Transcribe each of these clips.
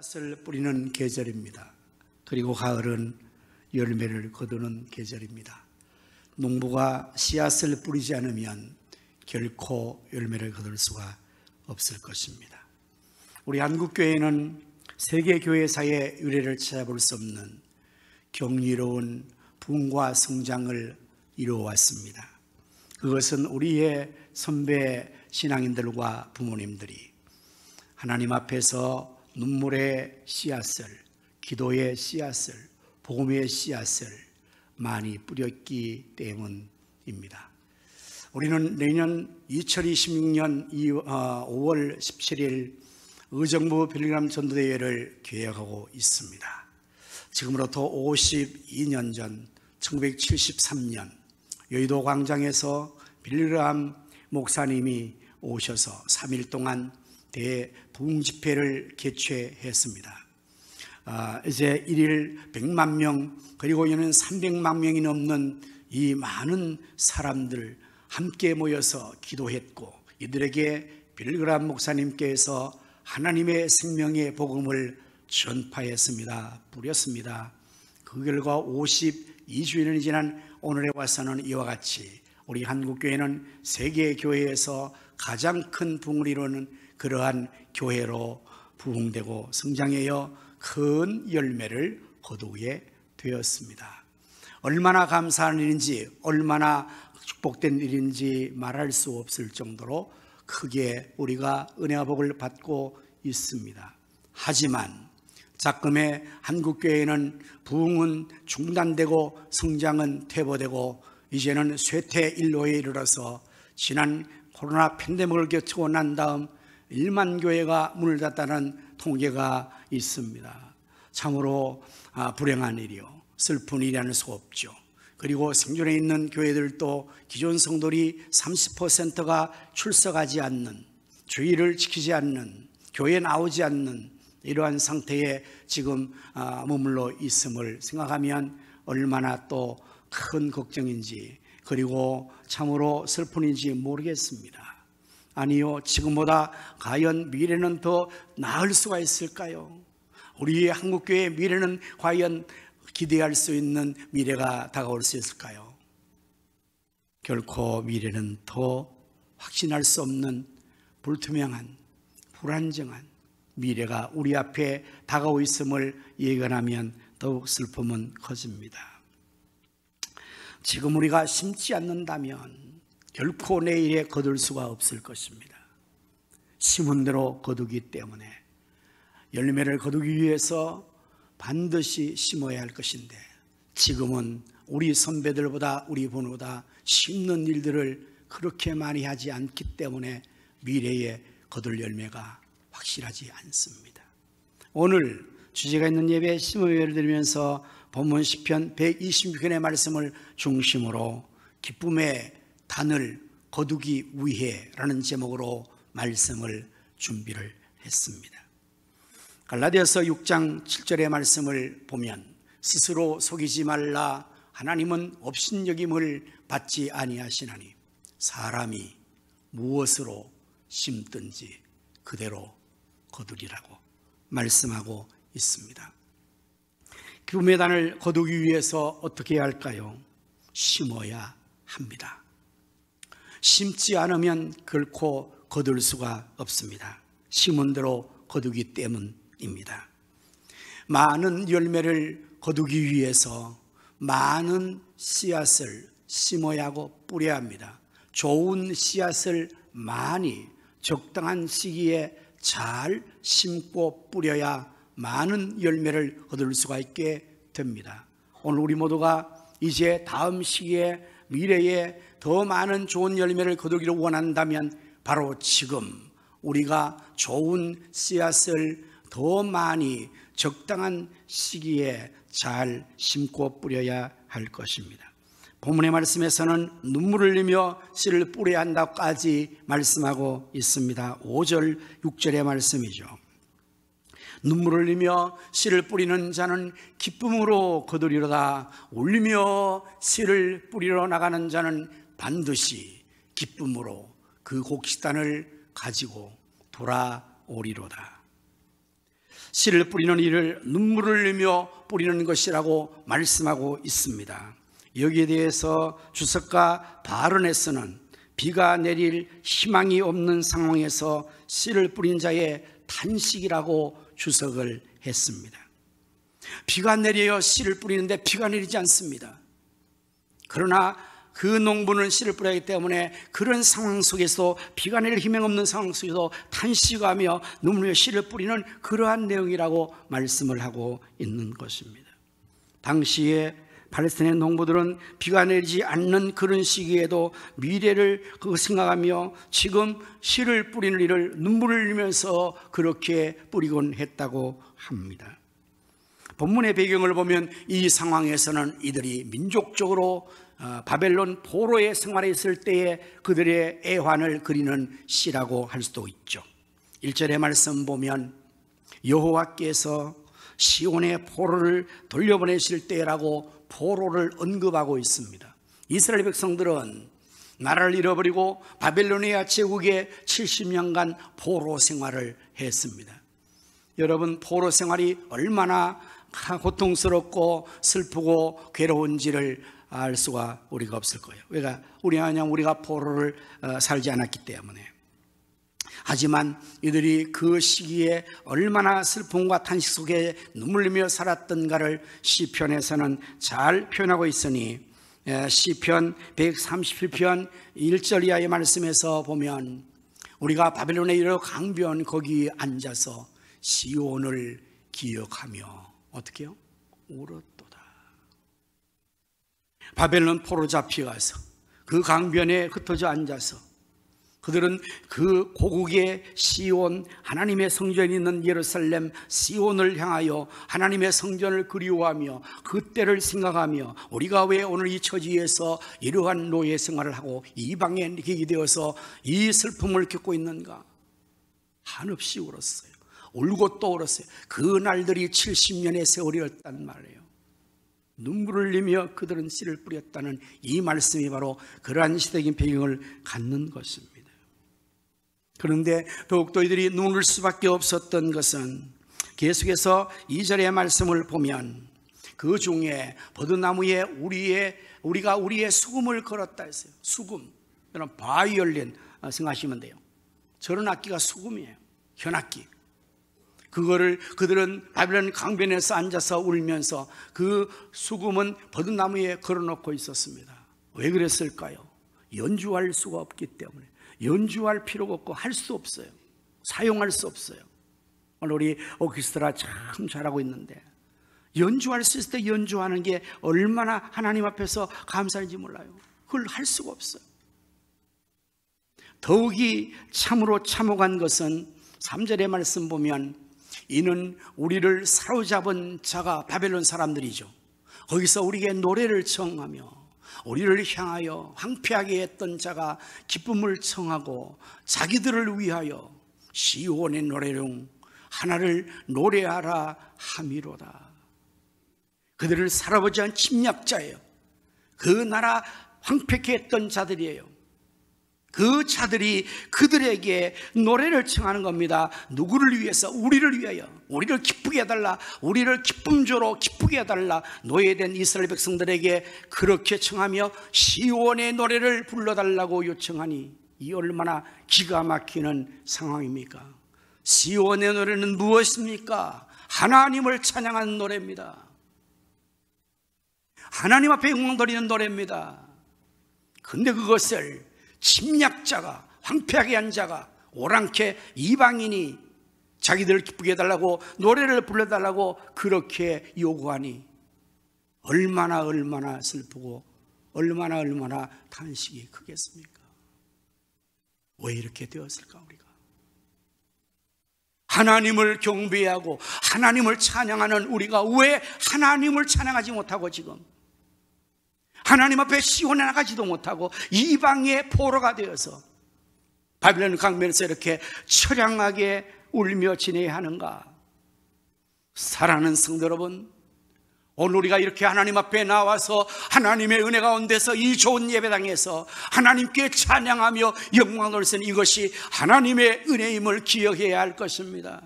씨앗을 뿌리는 계절입니다. 그리고 가을은 열매를 거두는 계절입니다. 농부가 씨앗을 뿌리지 않으면 결코 열매를 거둘 수가 없을 것입니다. 우리 한국교회는 세계 교회사의 유래를 찾아볼 수 없는 경이로운 부흥과 성장을 이루어왔습니다. 그것은 우리의 선배 신앙인들과 부모님들이 하나님 앞에서 눈물의 씨앗을, 기도의 씨앗을, 복음의 씨앗을 많이 뿌렸기 때문입니다. 우리는 내년 2026년 5월 17일 의정부 빌리그람 전도대회를 계획하고 있습니다. 지금으로부터 52년 전 1973년 여의도 광장에서 빌리그람 목사님이 오셔서 3일 동안 대부흥 집회를 개최했습니다. 이제 1일 100만 명 그리고 이는 300만 명이 넘는 이 많은 사람들 함께 모여서 기도했고, 이들에게 빌리그람 목사님께서 하나님의 생명의 복음을 전파했습니다. 뿌렸습니다. 그 결과 52주년이 지난 오늘에 와서는 이와 같이 우리 한국교회는 세계 교회에서 가장 큰 부흥을 이루는 그러한 교회로 부흥되고 성장하여 큰 열매를 거두게 되었습니다. 얼마나 감사한 일인지, 얼마나 축복된 일인지 말할 수 없을 정도로 크게 우리가 은혜와 복을 받고 있습니다. 하지만 작금의 한국교회는 부흥은 중단되고 성장은 퇴보되고 이제는 쇠퇴일로에 이르러서 지난 코로나 팬데믹을 겪고 난 다음 1만 교회가 문을 닫다는 통계가 있습니다. 참으로 불행한 일이요, 슬픈 일이라는 수 없죠. 그리고 생존해 있는 교회들도 기존 성도들이 30%가 출석하지 않는, 주의를 지키지 않는, 교회에 나오지 않는 이러한 상태에 지금 머물러 있음을 생각하면 얼마나 또 큰 걱정인지, 그리고 참으로 슬픈인지 모르겠습니다. 아니요, 지금보다 과연 미래는 더 나을 수가 있을까요? 우리의 한국교회의 미래는 과연 기대할 수 있는 미래가 다가올 수 있을까요? 결코 미래는 더 확신할 수 없는 불투명한, 불안정한 미래가 우리 앞에 다가오고 있음을 예견하면 더욱 슬픔은 커집니다. 지금 우리가 심지 않는다면 결코 내일에 거둘 수가 없을 것입니다. 심은 대로 거두기 때문에 열매를 거두기 위해서 반드시 심어야 할 것인데, 지금은 우리 선배들보다 우리 부모보다 심는 일들을 그렇게 많이 하지 않기 때문에 미래에 거둘 열매가 확실하지 않습니다. 오늘 주제가 있는 예배에 심음의 예를 들으면서 본문 시편 126편의 말씀을 중심으로 기쁨의 단을 거두기 위해 라는 제목으로 말씀을 준비를 했습니다. 갈라디아서 6장 7절의 말씀을 보면 스스로 속이지 말라, 하나님은 업신여김을 받지 아니하시나니 사람이 무엇으로 심든지 그대로 거두리라고 말씀하고 있습니다. 기쁨의 단을 거두기 위해서 어떻게 해야 할까요? 심어야 합니다. 심지 않으면 결코 거둘 수가 없습니다. 심은 대로 거두기 때문입니다. 많은 열매를 거두기 위해서 많은 씨앗을 심어야 하고 뿌려야 합니다. 좋은 씨앗을 많이 적당한 시기에 잘 심고 뿌려야 많은 열매를 거둘 수가 있게 됩니다. 오늘 우리 모두가 이제 다음 시기에 미래에 더 많은 좋은 열매를 거두기를 원한다면 바로 지금 우리가 좋은 씨앗을 더 많이 적당한 시기에 잘 심고 뿌려야 할 것입니다. 본문의 말씀에서는 눈물을 흘리며 씨를 뿌려야 한다고까지 말씀하고 있습니다. 5절 6절의 말씀이죠. 눈물을 흘리며 씨를 뿌리는 자는 기쁨으로 거두리로다. 울리며 씨를 뿌리러 나가는 자는 반드시 기쁨으로 그 곡식단을 가지고 돌아오리로다. 씨를 뿌리는 이를 눈물을 흘리며 뿌리는 것이라고 말씀하고 있습니다. 여기에 대해서 주석가 바르네스는 비가 내릴 희망이 없는 상황에서 씨를 뿌린 자의 탄식이라고 주석을 했습니다. 비가 내려야 씨를 뿌리는데 비가 내리지 않습니다. 그러나 그 농부는 씨를 뿌리기 때문에 그런 상황 속에서 비가 내릴 희망 없는 상황 속에서 탄식하며 눈물로 씨를 뿌리는 그러한 내용이라고 말씀을 하고 있는 것입니다. 당시에 팔레스타인 농부들은 비가 내리지 않는 그런 시기에도 미래를 생각하며 지금 씨를 뿌리는 일을 눈물을 흘리면서 그렇게 뿌리곤 했다고 합니다. 본문의 배경을 보면 이 상황에서는 이들이 민족적으로 바벨론 포로의 생활에 있을 때에 그들의 애환을 그리는 시라고 할 수도 있죠. 1절의 말씀 보면 여호와께서 시온의 포로를 돌려보내실 때라고 포로를 언급하고 있습니다. 이스라엘 백성들은 나라를 잃어버리고 바벨로니아 제국에 70년간 포로 생활을 했습니다. 여러분, 포로 생활이 얼마나 고통스럽고 슬프고 괴로운지를 알 수가 우리가 없을 거예요. 왜냐하면 우리가 포로를 살지 않았기 때문에. 하지만 이들이 그 시기에 얼마나 슬픔과 탄식 속에 눈물 흘리며 살았던가를 시편에서는 잘 표현하고 있으니 시편 137편 1절 이하의 말씀에서 보면 우리가 바벨론에 이르러 강변 거기 앉아서 시온을 기억하며 어떻게 해요? 울었도다. 바벨론 포로 잡혀가서 그 강변에 흩어져 앉아서 그들은 그 고국의 시온, 하나님의 성전이 있는 예루살렘 시온을 향하여 하나님의 성전을 그리워하며 그때를 생각하며 우리가 왜 오늘 이 처지에서 이러한 노예 생활을 하고 이방에 기게 되어서 이 슬픔을 겪고 있는가? 한없이 울었어요. 울고 또 울었어요. 그 날들이 70년의 세월이었단 말이에요. 눈물을 흘리며 그들은 씨를 뿌렸다는 이 말씀이 바로 그러한 시대적인 배경을 갖는 것입니다. 그런데 더욱더 이들이 눈을 흘릴 수밖에 없었던 것은 계속해서 2절의 말씀을 보면 그 중에 버드나무에 우리가 우리의 수금을 걸었다 했어요. 수금, 여러분 바이올린 생각하시면 돼요. 저런 악기가 수금이에요. 현악기. 그거를 그들은 바벨론 강변에서 앉아서 울면서 그 수금은 버드나무에 걸어놓고 있었습니다. 왜 그랬을까요? 연주할 수가 없기 때문에. 연주할 필요가 없고 할 수 없어요. 사용할 수 없어요. 오늘 우리 오케스트라 참 잘하고 있는데 연주할 수 있을 때 연주하는 게 얼마나 하나님 앞에서 감사한지 몰라요. 그걸 할 수가 없어요. 더욱이 참으로 참혹한 것은 3절의 말씀 보면 이는 우리를 사로잡은 자가 바벨론 사람들이죠. 거기서 우리에게 노래를 청하며 우리를 향하여 황폐하게 했던 자가 기쁨을 청하고 자기들을 위하여 시온의 노래중 하나를 노래하라 함이로다. 그들을 사로잡지 않은 침략자예요. 그 나라 황폐케 했던 자들이에요. 그 자들이 그들에게 노래를 청하는 겁니다. 누구를 위해서? 우리를 위하여. 우리를 기쁘게 해달라. 우리를 기쁨조로 기쁘게 해달라. 노예된 이스라엘 백성들에게 그렇게 청하며 시온의 노래를 불러달라고 요청하니 이 얼마나 기가 막히는 상황입니까? 시온의 노래는 무엇입니까? 하나님을 찬양하는 노래입니다. 하나님 앞에 영광 돌리는 노래입니다. 근데 그것을 침략자가, 황폐하게 한 자가, 오랑캐 이방인이 자기들을 기쁘게 해달라고 노래를 불러달라고 그렇게 요구하니 얼마나 슬프고 얼마나 탄식이 크겠습니까? 왜 이렇게 되었을까 우리가? 하나님을 경배하고 하나님을 찬양하는 우리가 왜 하나님을 찬양하지 못하고 지금 하나님 앞에 시온에 나가지도 못하고 이방의 포로가 되어서 바벨론 강변에서 이렇게 처량하게 울며 지내야 하는가? 사랑하는 성도 여러분, 오늘 우리가 이렇게 하나님 앞에 나와서 하나님의 은혜 가운데서 이 좋은 예배당에서 하나님께 찬양하며 영광을 돌리는 이것이 하나님의 은혜임을 기억해야 할 것입니다.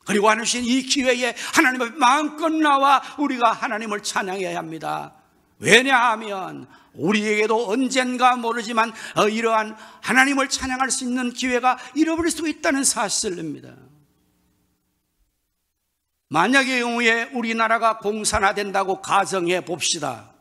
그리고 하신 이 기회에 하나님 앞에 마음껏 나와 우리가 하나님을 찬양해야 합니다. 왜냐하면 우리에게도 언젠가 모르지만 이러한 하나님을 찬양할 수 있는 기회가 잃어버릴 수 있다는 사실입니다. 만약의 경우에 우리나라가 공산화된다고 가정해 봅시다.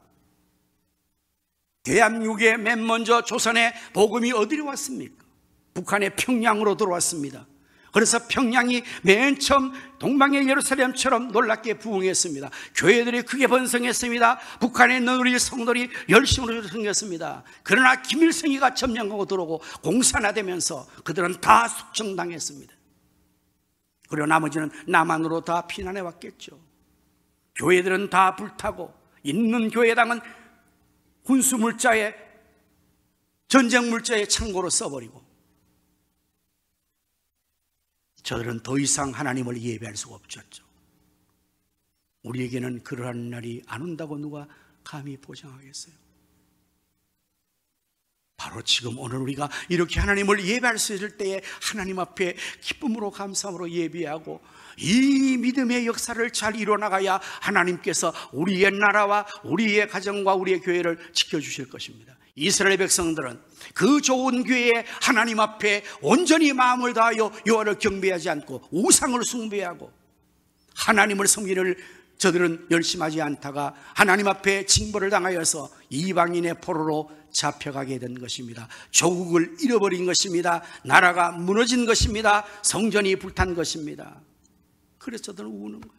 대한민국에 맨 먼저 조선의 복음이 어디로 왔습니까? 북한의 평양으로 들어왔습니다. 그래서 평양이 맨 처음 동방의 예루살렘처럼 놀랍게 부흥했습니다. 교회들이 크게 번성했습니다. 북한에 있는 우리 성도들이 열심으로 생겼습니다. 그러나 김일성이가 점령하고 들어오고 공산화되면서 그들은 다 숙청당했습니다. 그리고 나머지는 남한으로 다 피난해 왔겠죠. 교회들은 다 불타고 있는 교회당은 군수물자에 전쟁물자에 창고로 써버리고 저들은 더 이상 하나님을 예배할 수가 없었죠. 우리에게는 그러한 날이 안 온다고 누가 감히 보장하겠어요? 바로 지금 오늘 우리가 이렇게 하나님을 예배할 수 있을 때에 하나님 앞에 기쁨으로 감사함으로 예배하고 이 믿음의 역사를 잘 이뤄나가야 하나님께서 우리의 나라와 우리의 가정과 우리의 교회를 지켜주실 것입니다. 이스라엘 백성들은 그 좋은 기회에 하나님 앞에 온전히 마음을 다하여 여호와를 경배하지 않고 우상을 숭배하고 하나님을 섬기는 저들은 열심하지 않다가 하나님 앞에 징벌을 당하여서 이방인의 포로로 잡혀가게 된 것입니다. 조국을 잃어버린 것입니다. 나라가 무너진 것입니다. 성전이 불탄 것입니다. 그래서 저들은 우는 거예요.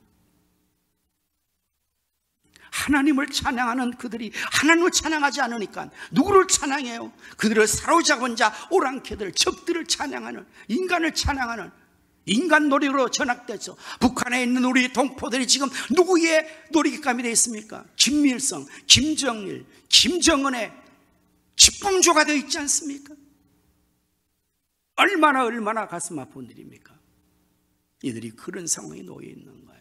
하나님을 찬양하는 그들이 하나님을 찬양하지 않으니까 누구를 찬양해요? 그들을 사로잡은 자, 오랑캐들, 적들을 찬양하는, 인간을 찬양하는 인간 놀이로 전락됐죠. 북한에 있는 우리 동포들이 지금 누구의 놀이감이 되어 있습니까? 김일성, 김정일, 김정은의 집봉조가 되어 있지 않습니까? 얼마나 가슴 아픈 일입니까? 이들이 그런 상황에 놓여 있는 거예요.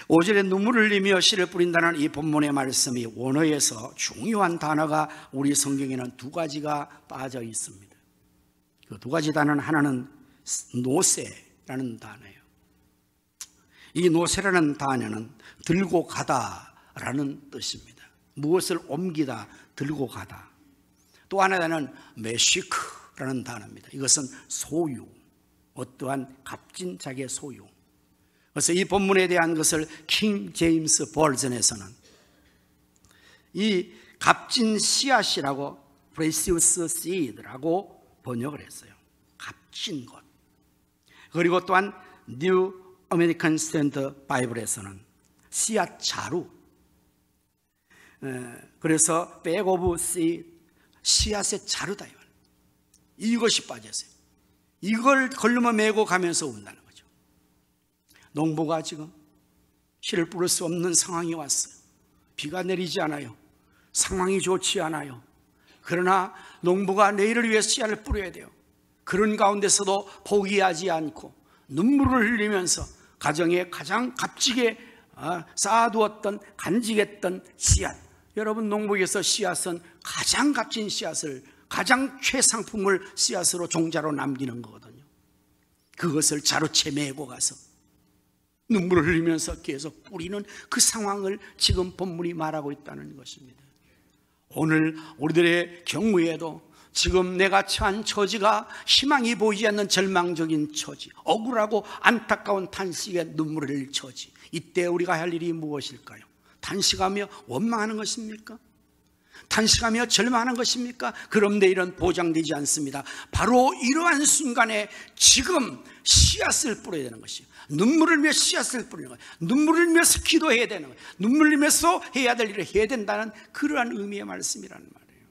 5절에 눈물을 흘리며 씨를 뿌린다는 이 본문의 말씀이 원어에서 중요한 단어가 우리 성경에는 두 가지가 빠져 있습니다. 그 두 가지 단어는 하나는 노세라는 단어예요. 이 노세라는 단어는 들고 가다라는 뜻입니다. 무엇을 옮기다, 들고 가다. 또 하나는 메시크라는 단어입니다. 이것은 소유, 어떠한 값진 자기의 소유. 그래서 이 본문에 대한 것을 킹 제임스 버전에서는 이 값진 씨앗이라고 precious seed라고 번역을 했어요. 값진 것. 그리고 또한 New American Standard Bible에서는 씨앗 자루. 그래서 bag of seed, 씨앗의 자루다. 이것이 빠졌어요. 이걸 걸르며 메고 가면서 운다는 거죠. 농부가 지금 씨를 뿌릴 수 없는 상황이 왔어요. 비가 내리지 않아요. 상황이 좋지 않아요. 그러나 농부가 내일을 위해 씨앗을 뿌려야 돼요. 그런 가운데서도 포기하지 않고 눈물을 흘리면서 가정에 가장 값지게 쌓아두었던 간직했던 씨앗. 여러분, 농부에서 씨앗은 가장 값진 씨앗을, 가장 최상품을 씨앗으로 종자로 남기는 거거든요. 그것을 자루채 메고 가서 눈물을 흘리면서 계속 뿌리는 그 상황을 지금 본문이 말하고 있다는 것입니다. 오늘 우리들의 경우에도 지금 내가 처한 처지가 희망이 보이지 않는 절망적인 처지, 억울하고 안타까운 탄식에 눈물을 흘릴 처지, 이때 우리가 할 일이 무엇일까요? 탄식하며 원망하는 것입니까? 탄식하며 절망하는 것입니까? 그럼 내일은 보장되지 않습니다. 바로 이러한 순간에 지금 씨앗을 뿌려야 되는 것이에요. 눈물을 흘리며 씨앗을 뿌리는 거예요. 눈물을 흘리면서 기도해야 되는 거예요. 눈물을 흘리면서 해야 될 일을 해야 된다는 그러한 의미의 말씀이라는 말이에요.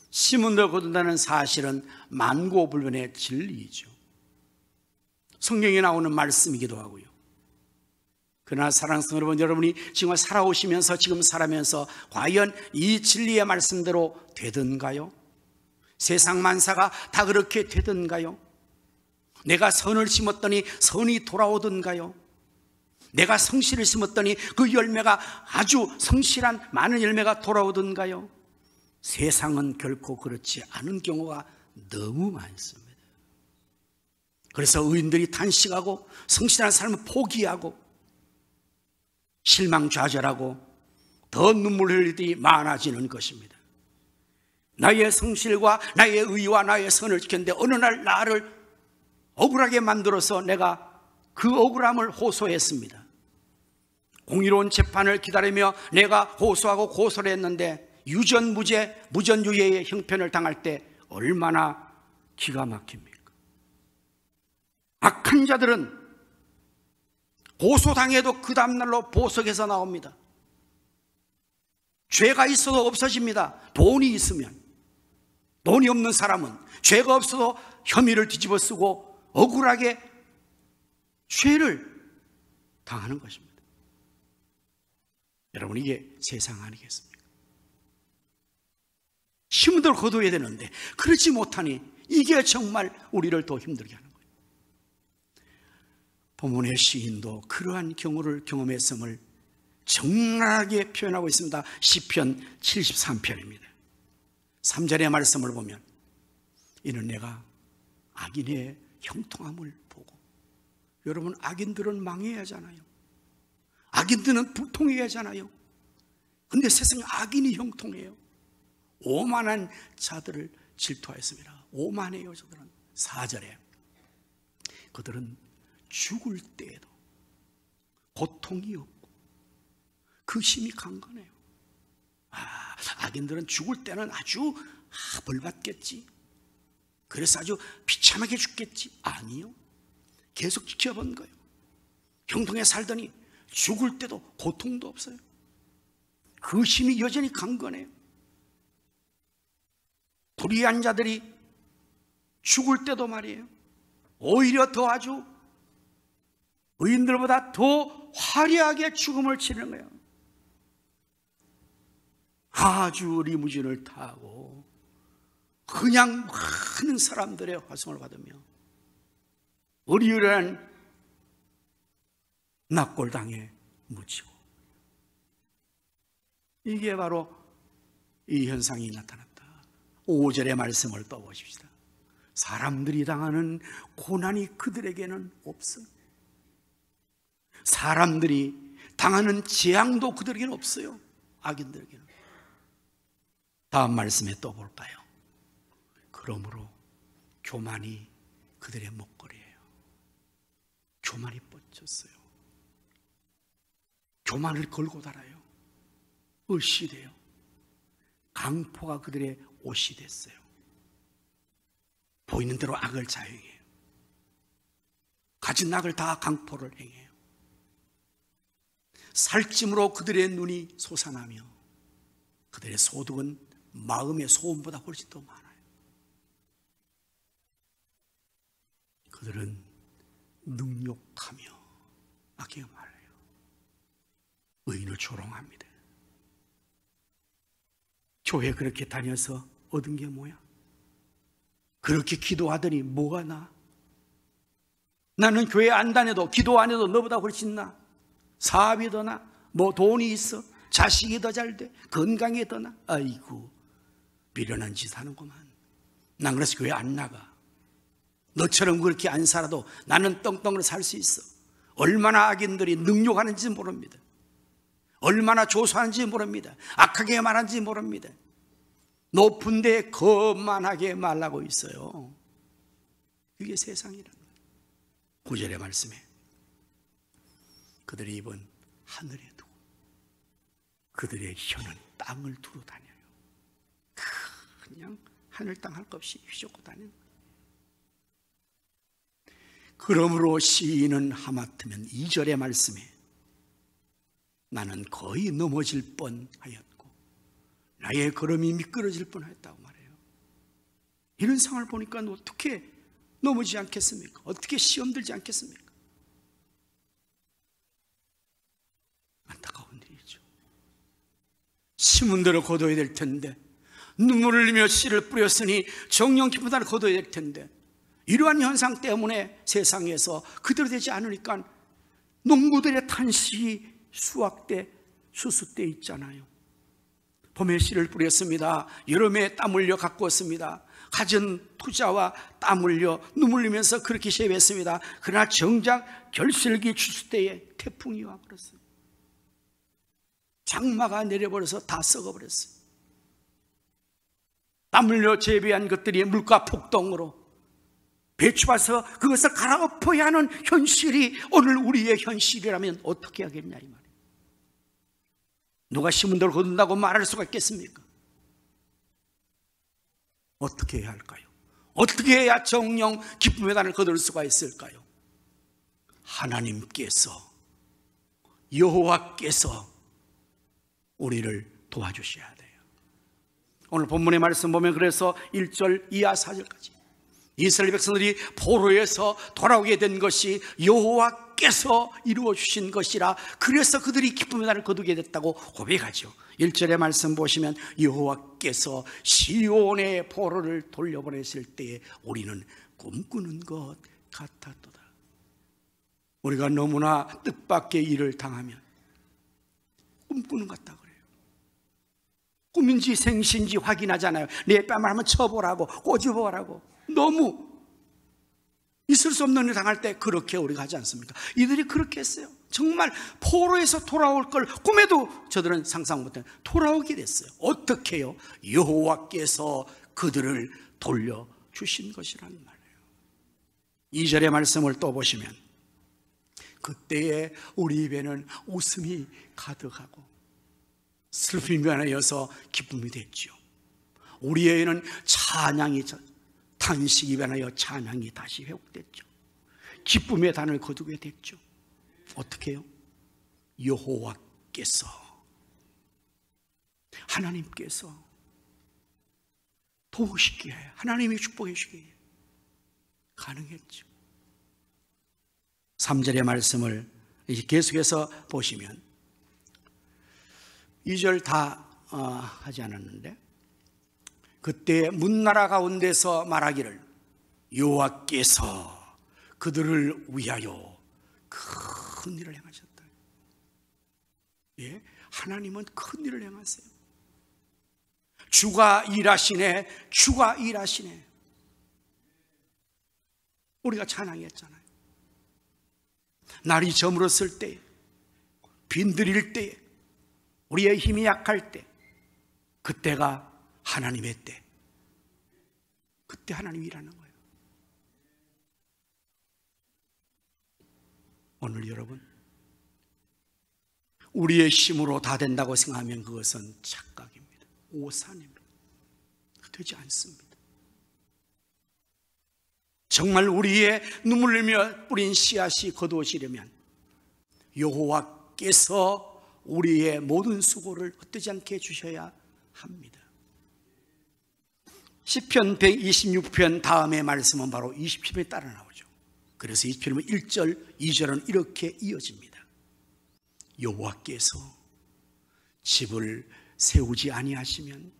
심은도 거둔다는 사실은 만고불변의 진리이죠. 성경에 나오는 말씀이기도 하고요. 그러나 사랑스러운 여러분, 여러분이 지금 살아오시면서 지금 살아면서 과연 이 진리의 말씀대로 되던가요? 세상 만사가 다 그렇게 되던가요? 내가 선을 심었더니 선이 돌아오던가요? 내가 성실을 심었더니 그 열매가 아주 성실한 많은 열매가 돌아오던가요? 세상은 결코 그렇지 않은 경우가 너무 많습니다. 그래서 의인들이 탄식하고 성실한 삶을 포기하고 실망좌절하고 더 눈물 흘릴 일이 많아지는 것입니다. 나의 성실과 나의 의와 나의 선을 지켰는데 어느 날 나를 억울하게 만들어서 내가 그 억울함을 호소했습니다. 공의로운 재판을 기다리며 내가 호소하고 고소를 했는데 유전무죄, 무전유예의 형편을 당할 때 얼마나 기가 막힙니까? 악한 자들은 고소당해도 그 다음날로 보석에서 나옵니다. 죄가 있어도 없어집니다. 돈이 있으면. 돈이 없는 사람은 죄가 없어도 혐의를 뒤집어 쓰고 억울하게 죄를 당하는 것입니다. 여러분, 이게 세상 아니겠습니까? 힘들 거둬야 되는데 그렇지 못하니 이게 정말 우리를 더 힘들게 하는 거예요. 본문의 시인도 그러한 경우를 경험했음을 적나라하게 표현하고 있습니다. 시편 73편입니다. 3절의 말씀을 보면 이는 내가 악인의 형통함을 보고, 여러분, 악인들은 망해야 하잖아요. 악인들은 불통해야 하잖아요. 근데 세상에 악인이 형통해요. 오만한 자들을 질투하였습니다. 오만해요. 저들은. 4절에 그들은 죽을 때에도 고통이 없고 그 힘이 강건해요. 악인들은 죽을 때는 아주 벌 받겠지, 그래서 아주 비참하게 죽겠지. 아니요, 계속 지켜본 거예요. 형통에 살더니 죽을 때도 고통도 없어요. 그 힘이 여전히 강건해요. 불의한 자들이 죽을 때도 말이에요, 오히려 더 아주 의인들보다 더 화려하게 죽음을 치르는 거예요. 아주 리무진을 타고 그냥 많은 사람들의 화성을 받으며 의리의리한 납골당에 묻히고, 이게 바로 이 현상이 나타났다. 5절의 말씀을 떠보십시다. 사람들이 당하는 고난이 그들에게는 없어요. 사람들이 당하는 재앙도 그들에게는 없어요. 악인들에게는. 다음 말씀에 또 볼까요? 그러므로 교만이 그들의 목걸이에요. 교만이 뻗쳤어요. 교만을 걸고 달아요. 옷이 돼요. 강포가 그들의 옷이 됐어요. 보이는 대로 악을 자행해요. 가진 악을 다 강포를 행해요. 살찜으로 그들의 눈이 솟아나며 그들의 소득은 마음의 소음보다 훨씬 더 많아요. 그들은 능욕하며 악하게 말해요. 의인을 조롱합니다. 교회 그렇게 다녀서 얻은 게 뭐야? 그렇게 기도하더니 뭐가 나? 나는 교회 안 다녀도 기도 안 해도 너보다 훨씬 나. 사업이 더 나. 뭐 돈이 있어. 자식이 더 잘 돼. 건강이 더 나. 아이고, 미련한 짓 하는구만. 난 그래서 교회 안 나가. 너처럼 그렇게 안 살아도 나는 떵떵으로 살 수 있어. 얼마나 악인들이 능욕하는지 모릅니다. 얼마나 조소하는지 모릅니다. 악하게 말하는지 모릅니다. 높은 데에 거만하게 말하고 있어요. 이게 세상이라는 거예요. 9절의 말씀에 그들의 입은 하늘에 두고 그들의 혀는 땅을 두루 다녀요. 그냥 하늘 땅 할 것 없이 휘젓고 다니는 거예요. 그러므로 시인은 하마터면 2절의 말씀에 나는 거의 넘어질 뻔하였고 나의 걸음이 미끄러질 뻔했다고 말해요. 이런 상황을 보니까 어떻게 넘어지지 않겠습니까? 어떻게 시험 들지 않겠습니까? 안타까운 일이죠. 심은 대로 거둬야 될 텐데, 눈물을 흘리며 씨를 뿌렸으니 정령 깊은 날을 거둬야 될 텐데, 이러한 현상 때문에 세상에서 그대로 되지 않으니까 농부들의 탄식이 수확 때, 수수 때 있잖아요. 봄에 씨를 뿌렸습니다. 여름에 땀 흘려 가꾸었습니다. 가진 투자와 땀 흘려 눈물 흘리면서 그렇게 시험했습니다. 그러나 정작 결실기 추수 때에 태풍이 와버렸어요. 장마가 내려버려서 다 썩어버렸어요. 땀 흘려 재배한 것들이 물가 폭동으로 배추밭에서 그것을 갈아엎어야 하는 현실이 오늘 우리의 현실이라면 어떻게 하겠냐 이 말이에요. 누가 심은 대로 거둔다고 말할 수가 있겠습니까? 어떻게 해야 할까요? 어떻게 해야 정령 기쁨의 단을 거둘 수가 있을까요? 하나님께서, 여호와께서 우리를 도와주셔야 돼요. 오늘 본문의 말씀 보면 그래서 1절 이하 4절까지 이스라엘 백성들이 포로에서 돌아오게 된 것이 여호와께서 이루어 주신 것이라, 그래서 그들이 기쁨의 날을 거두게 됐다고 고백하죠. 1절의 말씀 보시면 여호와께서 시온의 포로를 돌려보내실 때에 우리는 꿈꾸는 것 같았도다. 우리가 너무나 뜻밖의 일을 당하면 꿈꾸는 것 같다 그래요. 꿈인지 생신지 확인하잖아요. 내 뺨을 한번 쳐보라고, 꼬집어보라고. 너무 있을 수 없는 일 당할 때 그렇게 우리가 하지 않습니까? 이들이 그렇게 했어요. 정말 포로에서 돌아올 걸 꿈에도 저들은 상상 못해 돌아오게 됐어요. 어떻게 해요? 여호와께서 그들을 돌려주신 것이라는 말이에요. 2절의 말씀을 또 보시면 그때에 우리 입에는 웃음이 가득하고 슬픔이 변하여서 기쁨이 됐죠. 우리에게는 찬양이, 탄식이 변하여 찬양이 다시 회복됐죠. 기쁨의 단을 거두게 됐죠. 어떻게 해요? 여호와께서, 하나님께서 도우시기에, 하나님이 축복해 주시기에 가능했죠. 3절의 말씀을 계속해서 보시면 2절 다 하지 않았는데, 그때 문나라 가운데서 말하기를 여호와께서 그들을 위하여 큰 일을 행하셨다. 예, 하나님은 큰 일을 행하세요. 주가 일하시네, 주가 일하시네. 우리가 찬양했잖아요. 날이 저물었을 때, 빈들일 때, 우리의 힘이 약할 때, 그때가 하나님의 때, 그때 하나님이 일하는 거예요. 오늘 여러분, 우리의 힘으로 다 된다고 생각하면 그것은 착각입니다. 오산입니다. 되지 않습니다. 정말 우리의 눈물 흘리며 뿌린 씨앗이 거두어지려면 여호와께서 우리의 모든 수고를 헛되지 않게 해주셔야 합니다. 시편 126편 다음의 말씀은 바로 27편에 따라 나오죠. 그래서 27편 1절, 2절은 이렇게 이어집니다. 여호와께서 집을 세우지 아니하시면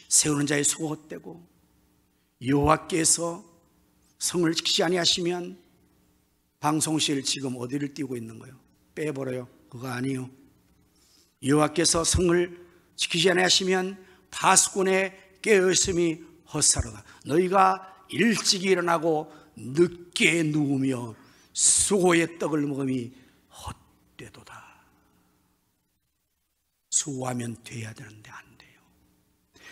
세우는 자의 수고 헛되고, 여호와께서 성을 지키지 아니하시면, 방송실 지금 어디를 띄우고 있는 거예요? 빼버려요. 그거 아니에요. 여호와께서 성을 지키지 아니하시면 파수꾼의 깨어있음이 헛사로다. 너희가 일찍 일어나고 늦게 누우며 수고의 떡을 먹음이 헛되도다. 수고하면 돼야 되는데 안 돼요.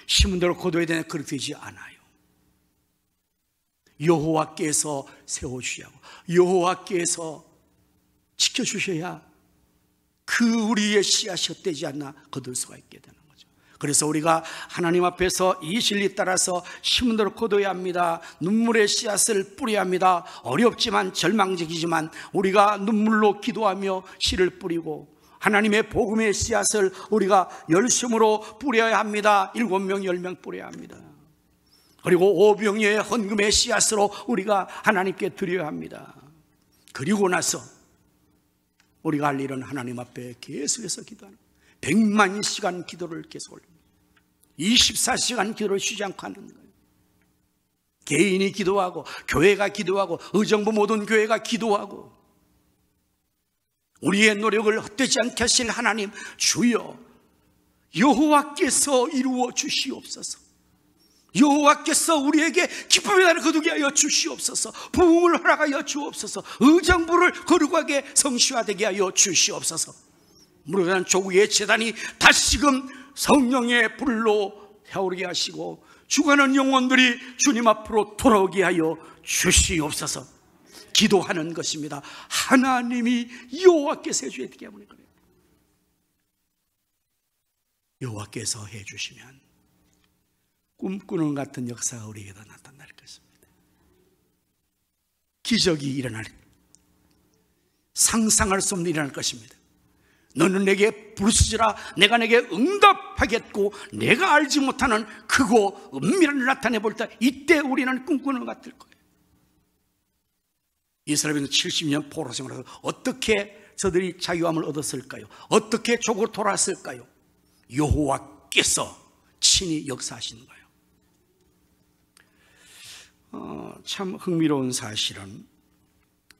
심은 대로 거둬야 되는데 그렇게 되지 않아요. 여호와께서 세워주셔야 하고, 여호와께서 지켜주셔야 그 우리의 씨앗이 헛되지 않나 거둘 수가 있게 되는 거죠. 그래서 우리가 하나님 앞에서 이 진리 따라서 심은 대로 거둬야 합니다. 눈물의 씨앗을 뿌려야 합니다. 어렵지만 절망적이지만 우리가 눈물로 기도하며 씨를 뿌리고, 하나님의 복음의 씨앗을 우리가 열심으로 뿌려야 합니다. 7명 10명 뿌려야 합니다. 그리고 오병이어의 헌금의 씨앗으로 우리가 하나님께 드려야 합니다. 그리고 나서 우리가 할 일은 하나님 앞에 계속해서 기도하는, 100만 시간 기도를 계속 올립니다. 24시간 기도를 쉬지 않고 하는 거예요. 개인이 기도하고, 교회가 기도하고, 의정부 모든 교회가 기도하고, 우리의 노력을 헛되지 않게 하실 하나님, 주여 여호와께서 이루어 주시옵소서. 여호와께서 우리에게 기쁨의 날을 거두게 하여 주시옵소서. 부흥을 허락하여 주옵소서. 의정부를 거룩하게 성취화되게 하여 주시옵소서. 무릇한 조국의 재단이 다시금 성령의 불로 타오르게 하시고 죽어가는 영혼들이 주님 앞으로 돌아오게 하여 주시옵소서. 기도하는 것입니다. 하나님이 여호와께서 해주셔야 되기 때문에 그래요. 여호와께서 해주시면 꿈꾸는 같은 역사가 우리에게도 나타날 것입니다. 기적이 일어날, 상상할 수 없는 일이 일어날 것입니다. 너는 내게 부르짖으라 내가 내게 응답하겠고 내가 알지 못하는 크고 은밀한 일을 나타내 볼 때 이때 우리는 꿈꾸는 것 같을 거예요. 이스라엘은 70년 포로 생활에서 어떻게 저들이 자유함을 얻었을까요? 어떻게 조국으로 돌아왔을까요? 여호와께서 친히 역사하시는 거예요. 참 흥미로운 사실은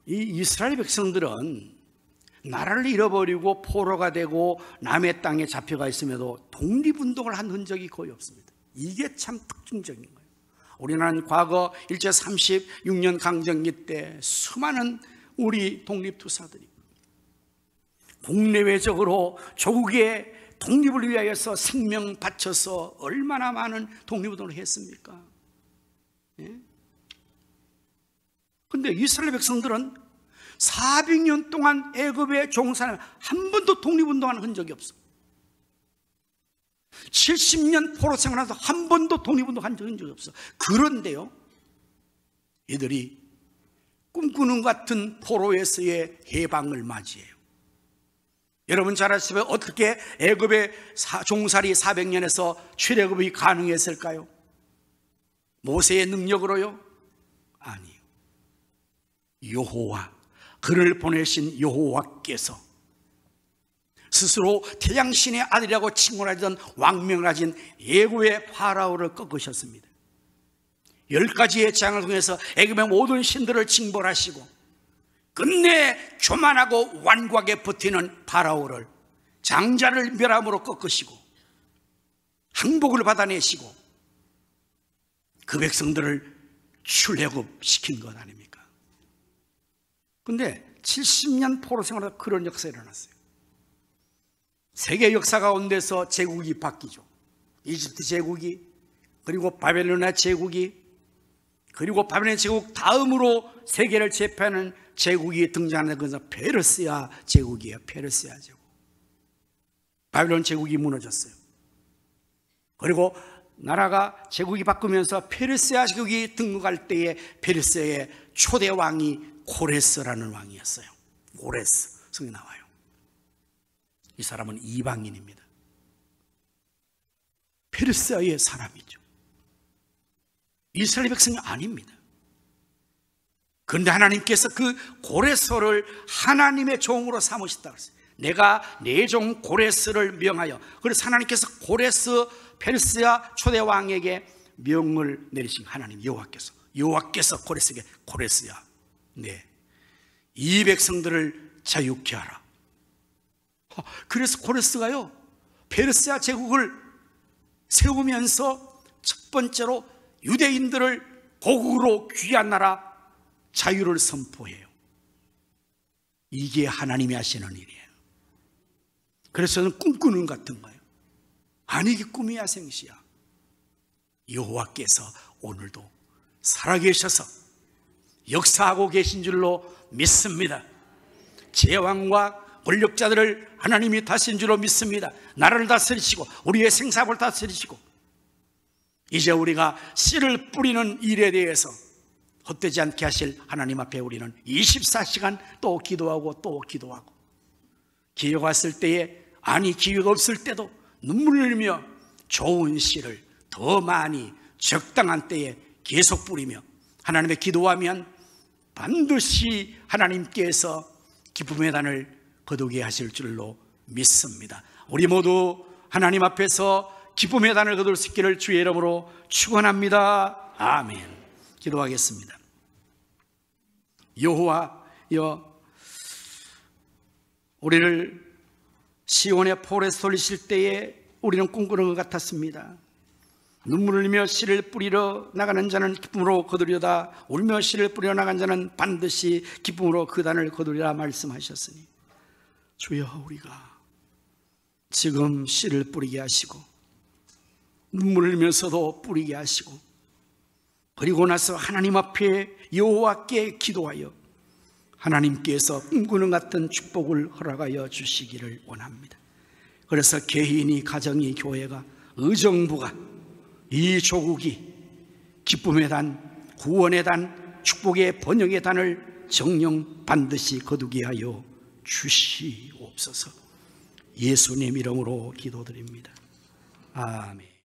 이 이스라엘 백성들은 나라를 잃어버리고 포로가 되고 남의 땅에 잡혀가 있음에도 독립운동을 한 흔적이 거의 없습니다. 이게 참 특징적인 거예요. 우리나라는 과거 일제 36년 강점기 때 수많은 우리 독립투사들이 국내외적으로 조국의 독립을 위하여서 생명 바쳐서 얼마나 많은 독립운동을 했습니까? 그런데 이스라엘 백성들은 400년 동안 애굽의 종사는 한 번도 독립운동하는 흔적이 없어. 70년 포로 생활하면서 한 번도 독립운동한 적이 없어. 그런데요, 이들이 꿈꾸는 같은 포로에서의 해방을 맞이해요. 여러분 잘 아시다시피 어떻게 애굽의 종살이 400년에서 출애굽이 가능했을까요? 모세의 능력으로요? 아니요. 여호와, 그를 보내신 여호와께서 스스로 태양신의 아들이라고 칭언하던 왕명을 가진 애굽의 파라오를 꺾으셨습니다. 10가지의 재앙을 통해서 애굽의 모든 신들을 징벌하시고 끝내 교만하고 완고하게 버티는 파라오를 장자를 멸함으로 꺾으시고 항복을 받아내시고 그 백성들을 출애굽시킨 것 아닙니까? 그런데 70년 포로 생활에서 그런 역사가 일어났어요. 세계 역사 가운데서 제국이 바뀌죠. 이집트 제국이, 그리고 바벨로나 제국이, 그리고 바벨론 제국 다음으로 세계를 제패하는 제국이 등장하는 것은 페르시아 제국이에요. 페르시아 제국. 바벨론 제국이 무너졌어요. 그리고 나라가 제국이 바꾸면서 페르시아 제국이 등극할 때에 페르시아의 초대 왕이 고레스라는 왕이었어요. 고레스 성이 나와요. 이 사람은 이방인입니다. 페르시아의 사람이죠. 이스라엘 백성이 아닙니다. 그런데 하나님께서 그 고레스를 하나님의 종으로 삼으셨다고 했어요. 내가 내 종 고레스를 명하여, 그래서 하나님께서 고레스 페르시아 초대 왕에게 명을 내리신 하나님 여호와께서 고레스에게 고레스야, 네, 이 백성들을 자유케 하라. 그래서 고레스가요 페르시아 제국을 세우면서 첫 번째로 유대인들을 고국으로 귀한 나라 자유를 선포해요. 이게 하나님이 하시는 일이에요. 그래서 저는 꿈꾸는 것 같은 거예요. 아니 이게 꿈이야 생시야. 여호와께서 오늘도 살아계셔서 역사하고 계신 줄로 믿습니다. 제왕과 권력자들을 하나님이 다스린 줄로 믿습니다. 나라를 다스리시고 우리의 생사를 다스리시고 이제 우리가 씨를 뿌리는 일에 대해서 헛되지 않게 하실 하나님 앞에 우리는 24시간 또 기도하고 또 기도하고, 기회가 왔을 때에, 아니 기회가 없을 때도 눈물을 흘리며 좋은 씨를 더 많이 적당한 때에 계속 뿌리며 하나님의 기도하면 반드시 하나님께서 기쁨의 단을 거두게 하실 줄로 믿습니다. 우리 모두 하나님 앞에서 기쁨의 단을 거둘 수 있기를 주의 이름으로 축원합니다. 아멘. 기도하겠습니다. 여호와여, 우리를 시온의 포로에서 돌리실 때에 뿌리는 꿈꾸는 것 같았습니다. 눈물을 흘리며 씨를 뿌리러 나가는 자는 기쁨으로 거두리로다. 울며 씨를 뿌리러 나간 자는 반드시 기쁨으로 그 단을 거두리라 말씀하셨으니, 주여, 우리가 지금 씨를 뿌리게 하시고 눈물을 흘리면서도 뿌리게 하시고, 그리고 나서 하나님 앞에 여호와께 기도하여 하나님께서 꿈꾸는 같은 축복을 허락하여 주시기를 원합니다. 그래서 개인이, 가정이, 교회가, 의정부가, 이 조국이 기쁨의 단, 구원의 단, 축복의 번영의 단을 정령 반드시 거두게 하여 주시옵소서. 예수님 이름으로 기도드립니다. 아멘.